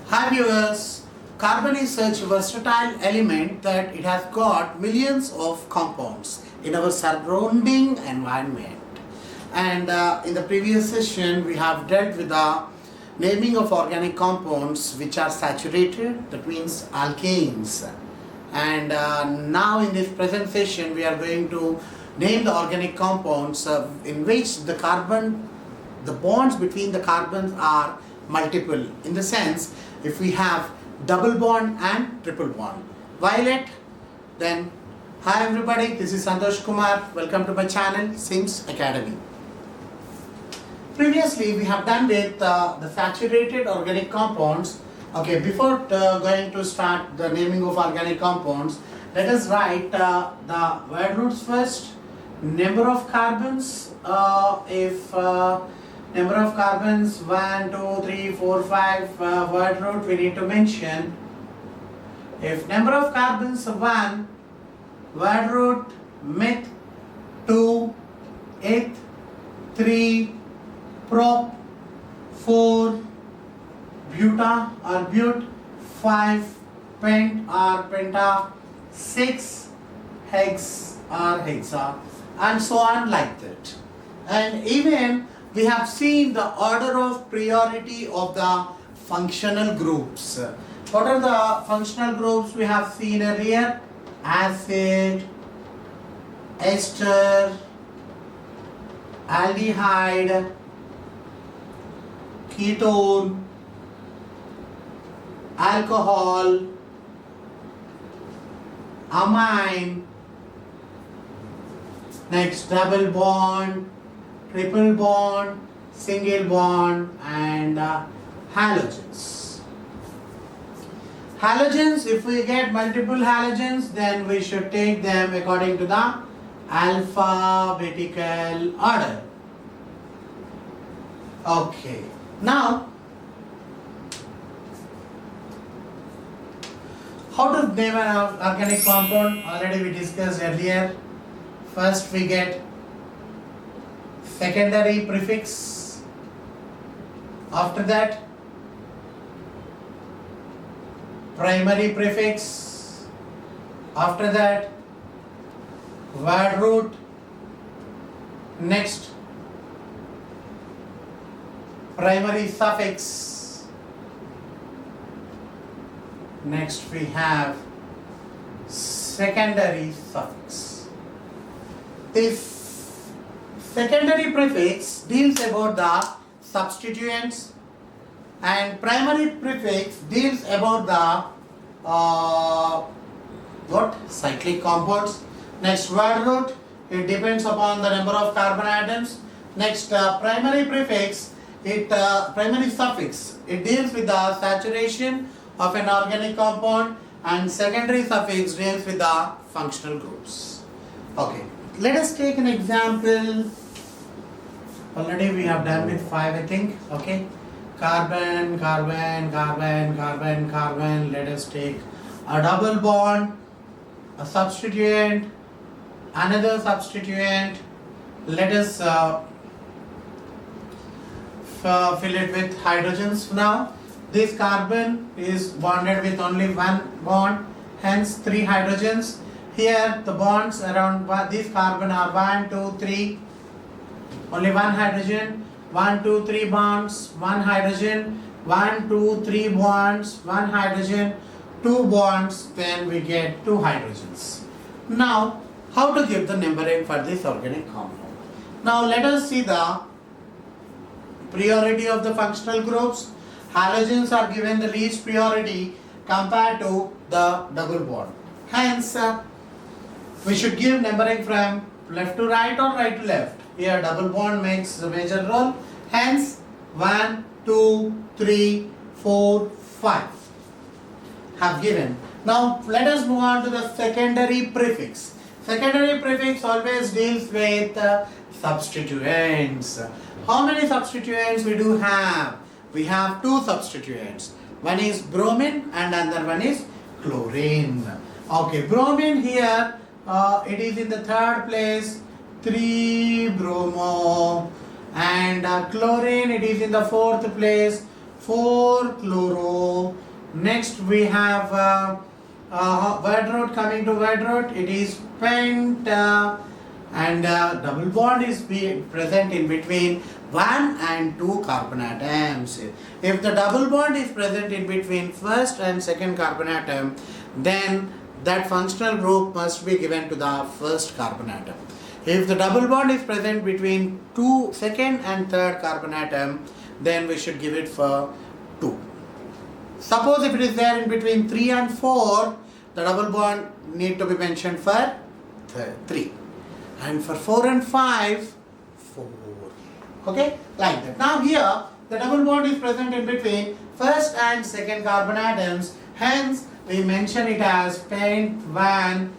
Hi viewers, carbon is such a versatile element that it has got millions of compounds in our surrounding environment. And in the previous session we have dealt with the naming of organic compounds which are saturated, that means alkanes. And now in this present session we are going to name the organic compounds in which the bonds between the carbons are multiple, in the sense if we have double bond and triple bond. Violet, then hi everybody, this is Santosh Kumar, welcome to my channel Sims Academy. Previously we have done with the saturated organic compounds. Okay, before going to start the naming of organic compounds, let us write the word roots first. Number of carbons, if number of carbons 1, 2, 3, 4, 5 word root we need to mention. If number of carbons 1, word root meth, 2, eth, 3, prop, 4, buta or but, 5, pent or penta, 6, hex or hexa, and so on like that. And even we have seen the order of priority of the functional groups. What are the functional groups we have seen earlier? Acid, ester, aldehyde, ketone, alcohol, amine, next double bond, triple bond, single bond, and halogens. Halogens, if we get multiple halogens, then we should take them according to the alphabetical order. Okay, now how to name an organic compound? Already we discussed earlier. First we get secondary prefix, after that primary prefix, after that word root, next primary suffix, next we have secondary suffix. This secondary prefix deals about the substituents and primary prefix deals about the cyclic compounds. Next word root, it depends upon the number of carbon atoms. Next primary prefix, primary suffix, it deals with the saturation of an organic compound, and secondary suffix deals with the functional groups. Okay, let us take an example. Already we have done with 5, I think. Okay, carbon, carbon, carbon, carbon, carbon. Let us take a double bond, a substituent, another substituent. Let us fill it with hydrogens now. This carbon is bonded with only one bond, hence 3 hydrogens. Here the bonds around this carbon are 1, 2, 3. Only one hydrogen, 1, 2, 3 bonds, one hydrogen, 1, 2, 3 bonds, one hydrogen, 2 bonds, then we get 2 hydrogens. Now, how to give the numbering for this organic compound? Now, let us see the priority of the functional groups. Halogens are given the least priority compared to the double bond. Hence, we should give numbering from left to right or right to left. Here double bond makes the major role. Hence 1, 2, 3, 4, 5 have given. Now let us move on to the secondary prefix. Secondary prefix always deals with substituents. How many substituents we do have? We have 2 substituents. One is bromine and another one is chlorine. Okay, bromine here, it is in the 3rd place, 3 bromo. And chlorine, it is in the fourth place, 4 chloro. Next we have word root, coming to word root, it is penta, and double bond is present in between 1 and 2 carbon atoms. If the double bond is present in between first and second carbon atom, then that functional group must be given to the first carbon atom. If the double bond is present between second and third carbon atom, then we should give it for 2. Suppose if it is there in between 3 and 4, the double bond need to be mentioned for 3. And for 4 and 5, 4. Okay, like that. Now here, the double bond is present in between first and second carbon atoms. Hence, we mention it as pent-1-ene.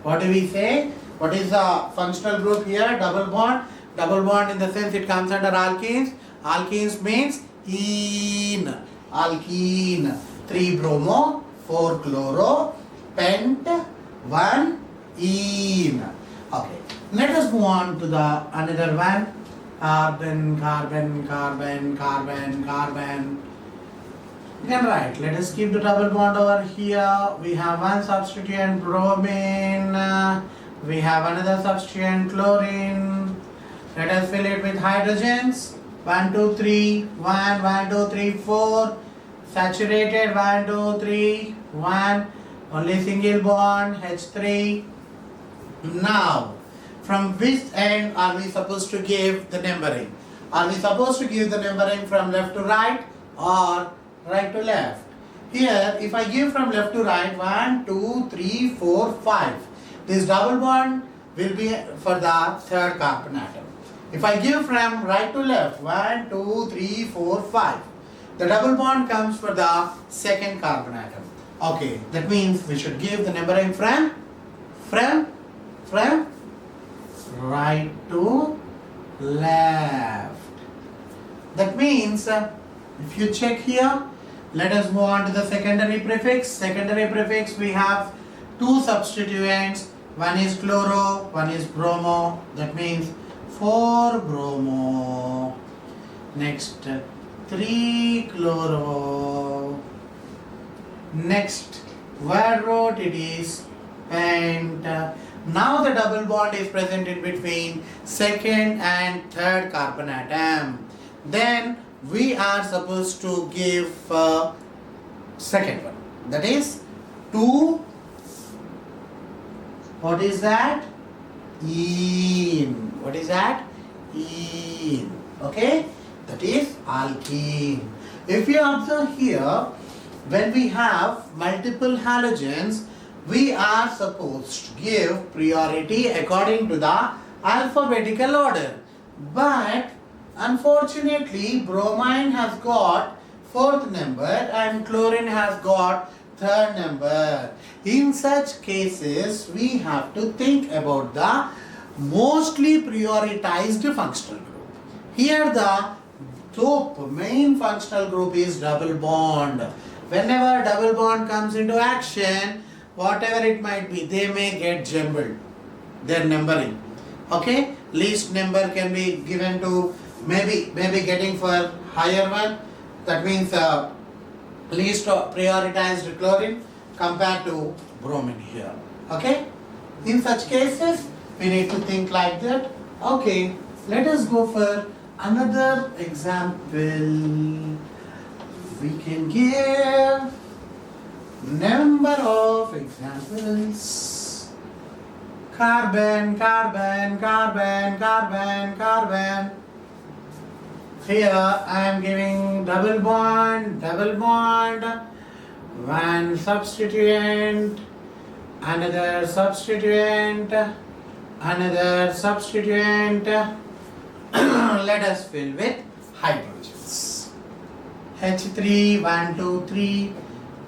What do we say? What is the functional group here? Double bond. Double bond in the sense it comes under alkenes. Alkenes means ene. Alkene. 3 bromo, 4 chloro, pent, 1 ene. Okay. Let us move on to the another one. Carbon, carbon, carbon, carbon, carbon. You can write. Let us keep the double bond over here. We have one substituent bromine. We have another substituent chlorine. Let us fill it with hydrogens. 1, 2, 3. 1, 1, 2, 3, 4. Saturated 1, 2, 3. 1. Only single bond H3. Now, from which end are we supposed to give the numbering? Are we supposed to give the numbering from left to right or right to left? Here, if I give from left to right, 1, 2, 3, 4, 5. This double bond will be for the third carbon atom. If I give from right to left, 1, 2, 3, 4, 5. The double bond comes for the second carbon atom. Okay, that means we should give the numbering from right to left. That means if you check here, let us move on to the secondary prefix. Secondary prefix, we have 2 substituents. One is chloro, one is bromo. That means 4 bromo. Next 3 chloro. Next word root, it is pent. Now the double bond is present in between second and third carbon atom. Then we are supposed to give second one. That is 2. What is that? Ene. What is that? Ene. Okay? That is alkene. If you observe here, when we have multiple halogens, we are supposed to give priority according to the alphabetical order. But unfortunately, bromine has got 4th number and chlorine has got 3rd number. In such cases, we have to think about the mostly prioritized functional group. Here the main functional group is double bond. Whenever double bond comes into action, whatever it might be, they may get jumbled, their numbering. Okay, least number can be given to maybe getting for higher one. That means least prioritized chlorine compared to bromine here. Okay, in such cases we need to think like that. Okay, let us go for another example. We can give number of examples. Carbon, carbon, carbon, carbon, carbon. Here I am giving double bond, one substituent, another substituent, another substituent. Let us fill with hydrogens. H3, 1, 2, 3.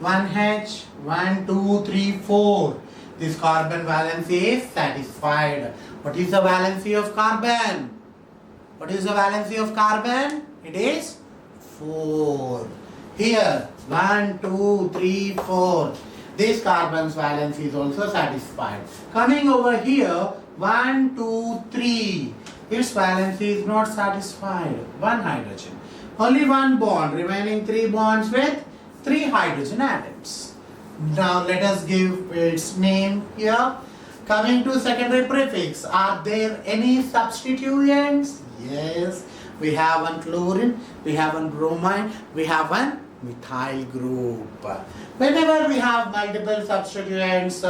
1H, 1, 2, 3, 4. This carbon valency is satisfied. What is the valency of carbon? What is the valency of carbon? It is 4. Here, 1, 2, 3, 4. This carbon's valency is also satisfied. Coming over here, 1, 2, 3. its valency is not satisfied. One hydrogen. Only one bond, remaining three bonds with three hydrogen atoms. Now let us give its name here. Coming to secondary prefix, are there any substituents? Yes. We have one chlorine, we have one bromine, we have one methyl group. Whenever we have multiple substituents,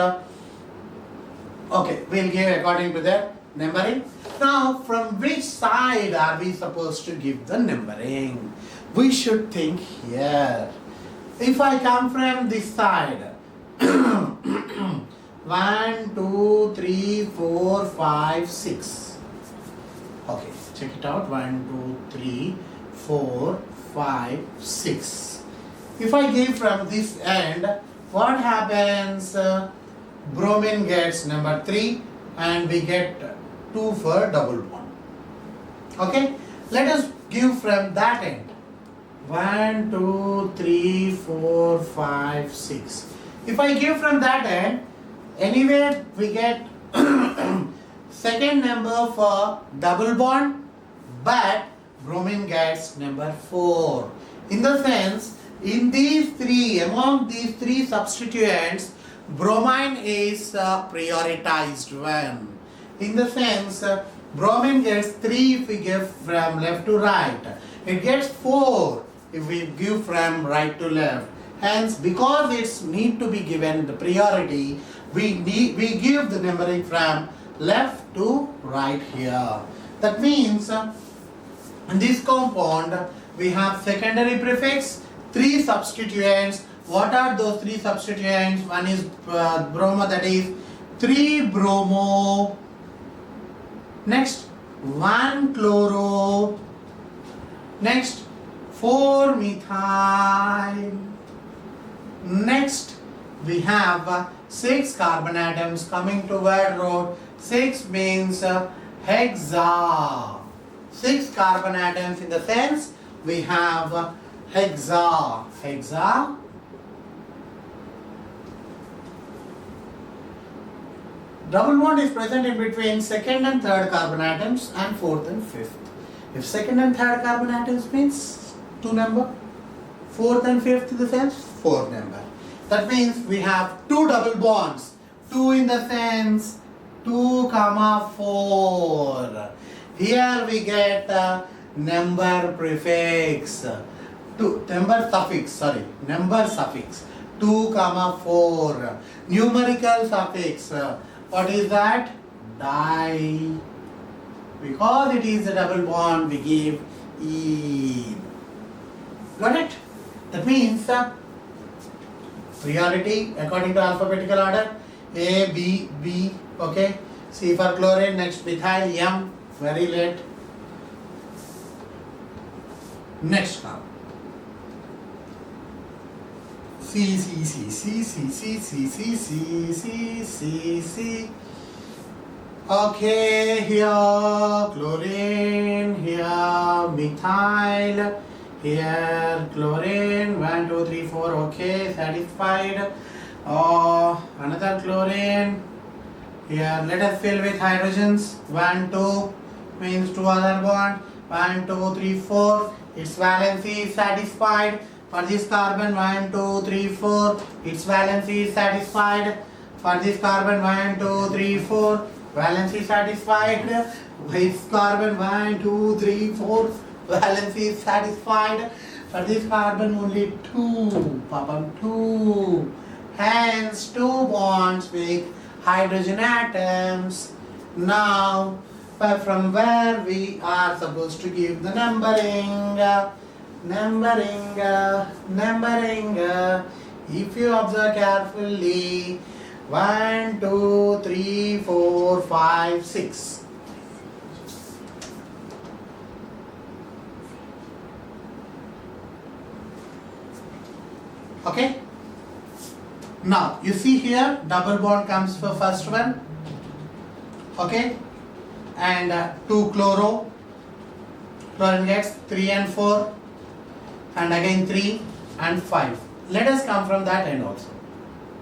okay, we'll give according to their numbering. Now, from which side are we supposed to give the numbering? We should think here. If I come from this side, 1, 2, 3, 4, 5, 6. Okay, check it out. 1, 2, 3, 4, 5, 6. If I give from this end, what happens? Bromine gets number 3 and we get 2 for double bond. Okay, let us give from that end. 1, 2, 3, 4, 5, 6. If I give from that end, anyway we get second number for double bond, but bromine gets number 4. In the sense, in these three, among these three substituents, bromine is prioritized one. In the sense, bromine gets 3 if we give from left to right. It gets 4 if we give from right to left. Hence, because it's need to be given the priority, we give the numbering from left to right here. That means in this compound we have secondary prefix, 3 substituents. What are those 3 substituents? One is bromo, that is 3 bromo. Next 1 chloro. Next 4 methyl. Next we have 6 carbon atoms coming toward road. 6 means hexa. 6 carbon atoms, in the sense we have hexa. Hexa. Double bond is present in between second and third carbon atoms and fourth and fifth. If second and third carbon atoms means 2 number, fourth and fifth in the sense 4 number. That means we have 2 double bonds. 2 in the sense 2, 4. Here we get number prefix. Number suffix 2, 4. Numerical suffix. What is that? Di. Because it is a double bond, we give E. Got it? That means priority according to alphabetical order. A, B, B. Okay. C for chlorine. Next methyl. M. Very late. Next carbon. C, C, C, C, C, C, C, C, C, C, C, C. Okay, here chlorine, here methyl, here chlorine, 1, 2, 3, 4, okay, satisfied. Another chlorine, here let us fill with hydrogens, 1, 2, means 2 other bond, 1, 2, 3, 4, its valency is satisfied. For this carbon, 1, 2, 3, 4, its valency is satisfied. For this carbon, 1, 2, 3, 4, valency satisfied. This carbon, 1, 2, 3, 4, valency is satisfied. For this carbon, only 2, Papa, 2. Hence, 2 bonds with hydrogen atoms. Now, from where we are supposed to give the numbering. Numbering. If you observe carefully, 1, 2, 3, 4, 5, 6. Okay. Now you see here double bond comes for first one. Okay, and 2 chloro. Chlorine gets 3 and 4. And again 3 and 5. Let us come from that end also.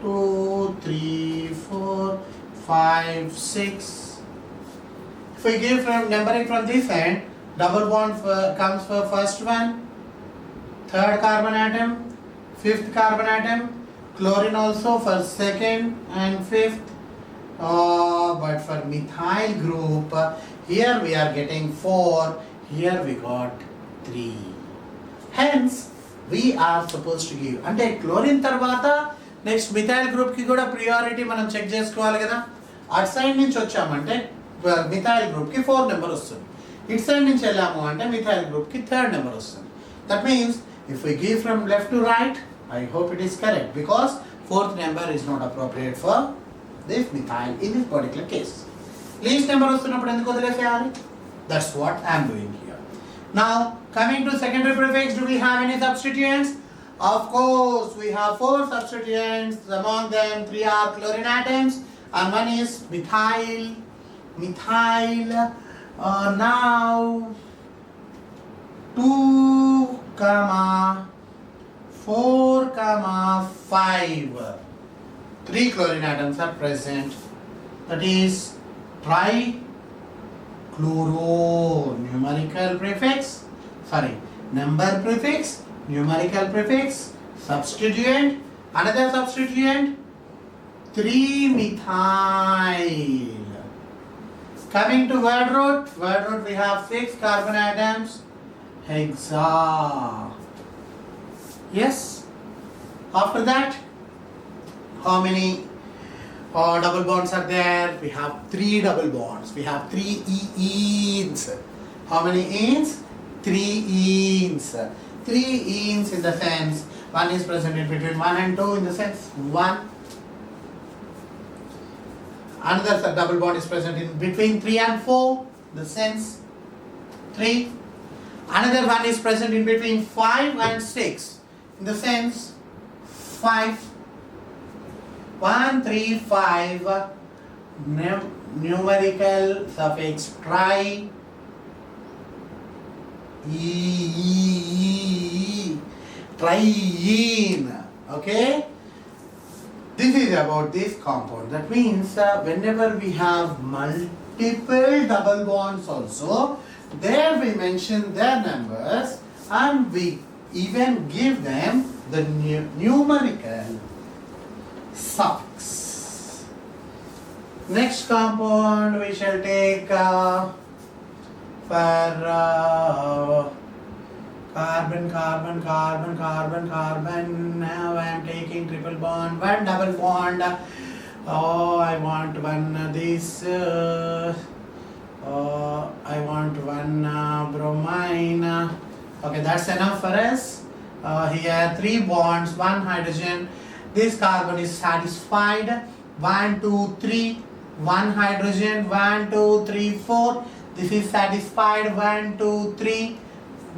2, 3, 4, 5, 6. If we give from numbering from this end, double bond comes for first one, third carbon atom, fifth carbon atom, chlorine also for second and fifth. But for methyl group, here we are getting 4, here we got 3. Hence, we are supposed to give. అంటే chlorine తర్వాత next methyl group కి కూడా priority మనం check చేసుకోవాలి కదా. అటు side నుంచి వచ్చామంటే మిథైల్ గ్రూప్ కి 4 నెంబర్ వస్తుంది. ఇటు సైడ్ నుంచి వెళ్ళాము అంటే మిథైల్ గ్రూప్ కి 3rd నెంబర్ వస్తుంది. That means if we give from left to right, I hope it is correct because 4th number is not appropriate for this methyl in this particular case. Least number వస్తున్నప్పుడు ఎందుకు వదిలేసేయాలి? That's what I am doing here. Now coming to secondary prefix, do we have any substituents? Of course we have 4 substituents. Among them 3 are chlorine atoms and one is methyl. Now 2, 4, 5. 3 chlorine atoms are present. That is trichloro, numerical prefix, number prefix, numerical prefix, substituent, another substituent, 3-methyl. Coming to word root we have 6 carbon atoms, hexa. Yes. After that, how many double bonds are there? We have 3 double bonds. We have 3 enes. How many enes? 3 enes. 3 enes in the sense, one is present in between 1 and 2 in the sense 1. Another double bond is present in between 3 and 4, the sense 3. Another one is present in between 5 and 6, in the sense 5. 1, 3, 5, numerical suffix tri, triene. Okay? This is about this compound. That means whenever we have multiple double bonds also, there we mention their numbers and we even give them the numerical suffix. Next compound we shall take for carbon. Now I am taking triple bond, 1 double bond. I want one this. I want one bromine. Okay, that's enough for us. Here 3 bonds, 1 hydrogen. This carbon is satisfied. 1, 2, 3. 1 hydrogen. 1, 2, 3, 4. This is satisfied. 1, 2, 3.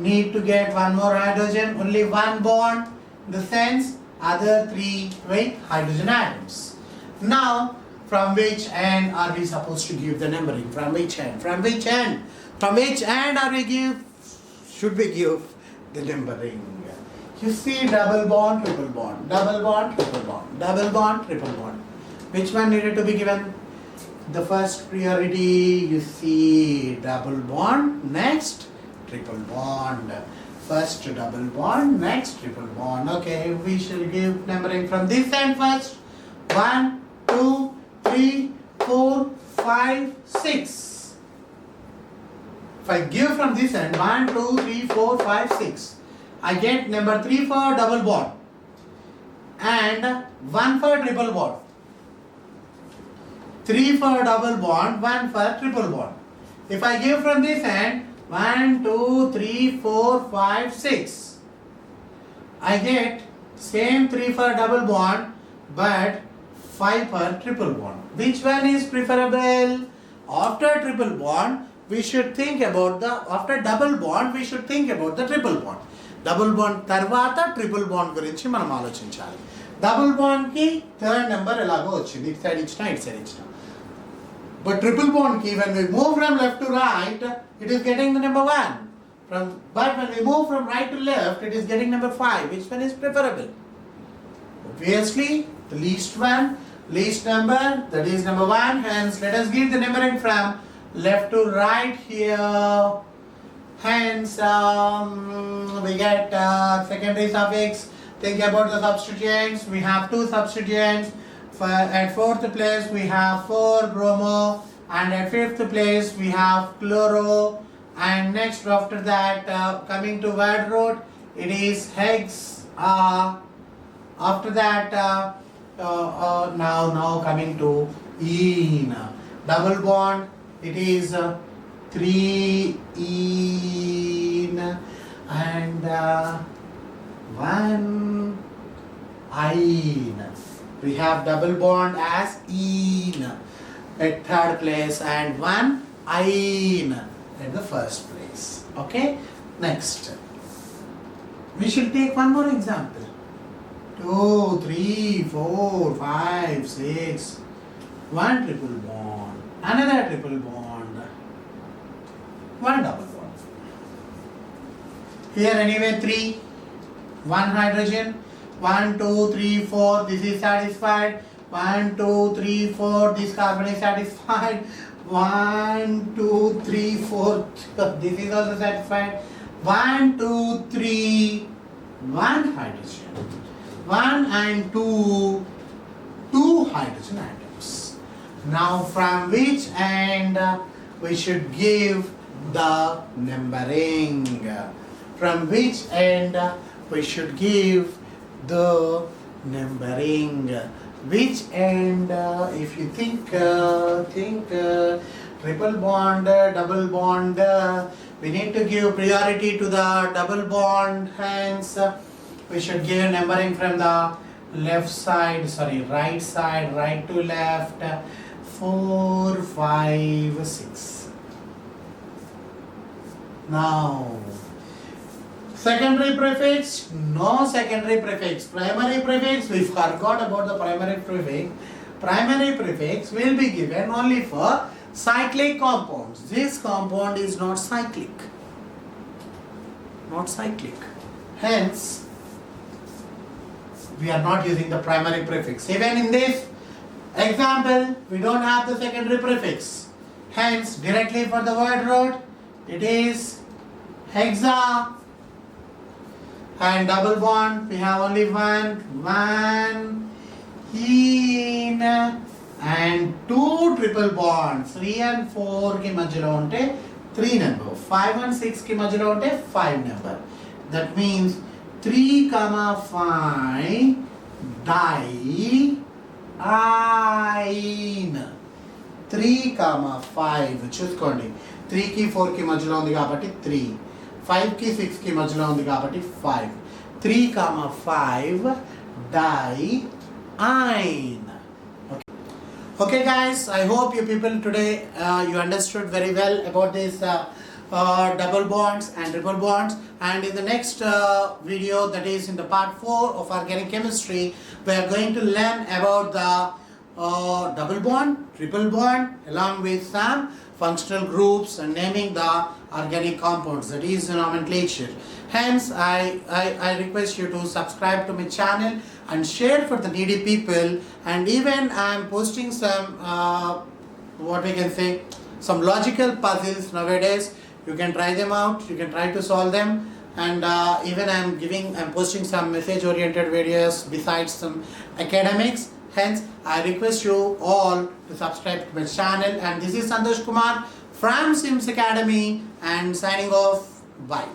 Need to get one more hydrogen. Only 1 bond. The sense other 3 with hydrogen atoms. Now, from which end are we supposed to give the numbering? From which end? From which end? From which end are we should we give the numbering? You see double bond, triple bond, double bond, triple bond, double bond, triple bond. Which one needed to be given the first priority? You see double bond, next triple bond. First double bond, next triple bond. Okay, we shall give numbering from this end first. 1, 2, 3, 4, 5, 6. If I give from this end 1, 2, 3, 4, 5, 6. I get number 3 for double bond and 1 for triple bond. 3 for double bond, 1 for triple bond. If I give from this end 1, 2, 3, 4, 5, 6. I get same 3 for double bond but 5 for triple bond. Which one is preferable? After triple bond we should think about after double bond we should think about the triple bond. Double bond తర్వాత triple bond గురించి మనం ఆలోచించాలి. Double bond కి 3rd number ఎలాగో వచ్చింది, ఇటు side ఇచ్చిన ఇటు సైడ్ ఇచ్చిన. But triple bond ki when we move from left to right, it is getting the number 1. But when we move from right to left, it is getting number 5. Which one is preferable? Obviously, the least number, that is number 1. Hence, let us give the numbering from left to right here. Hence, we get secondary suffix. Think about the substituents. We have two substituents. At fourth place, we have 4-bromo, and at fifth place, we have chloro. And next, after that, coming to word root, it is hex. After that, now coming to ene. Double bond, it is 3-ene and 1-ene. We have double bond as ene at third place and 1-ene at the first place. Okay, next. We shall take one more example. 2, 3, 4, 5, 6. One triple bond, another triple bond, one double bond. Here anyway 3, 1 hydrogen, 1, 2, 3, 4, this is satisfied. 1, 2, 3, 4, this carbon is satisfied. 1, 2, 3, 4, this is also satisfied. 1, 2, 3, 1 hydrogen. 1 and 2, 2 hydrogen atoms. Now from which end we should give the numbering? From which end we should give the numbering? Which end, if you think triple bond, double bond, we need to give priority to the double bond. Hence, we should give numbering from the right side, right to left. 4, 5, 6. Now, secondary prefix, no secondary prefix. Primary prefix, we forgot about the primary prefix. Primary prefix will be given only for cyclic compounds. This compound is not cyclic. Not cyclic. Hence, we are not using the primary prefix. Even in this example, we don't have the secondary prefix. Hence, directly for the word root, it is hexa. And double bond, we have only one ene, and 2 triple bonds. 3 and 4 ki majhalo unte 3 number. 5 and 6 ki majhalo unte 5 number. That means 3, 5 diene. 3, 5 చూసుకోండి. 3 కి 4 కి మధ్యలో ఉంది కాబట్టి 3. 5 కి 6 కి మధ్యలో ఉంది కాబట్టి 5. 3, 5 diene. Okay guys, I hope you people today you understood very well about this double bonds and triple bonds, and in the next video, that is in the part 4 of organic chemistry, we are going to learn about the double bond, triple bond, along with some functional groups and naming the organic compounds, that is the nomenclature. Hence, I request you to subscribe to my channel and share for the needy people, and even I am posting some what we can say, some logical puzzles nowadays. You can try them out, you can try to solve them, and even I'm posting some message oriented videos besides some academics. Hence, I request you all to subscribe to my channel, and this is Santosh Kumar from Sims Academy, and signing off. Bye.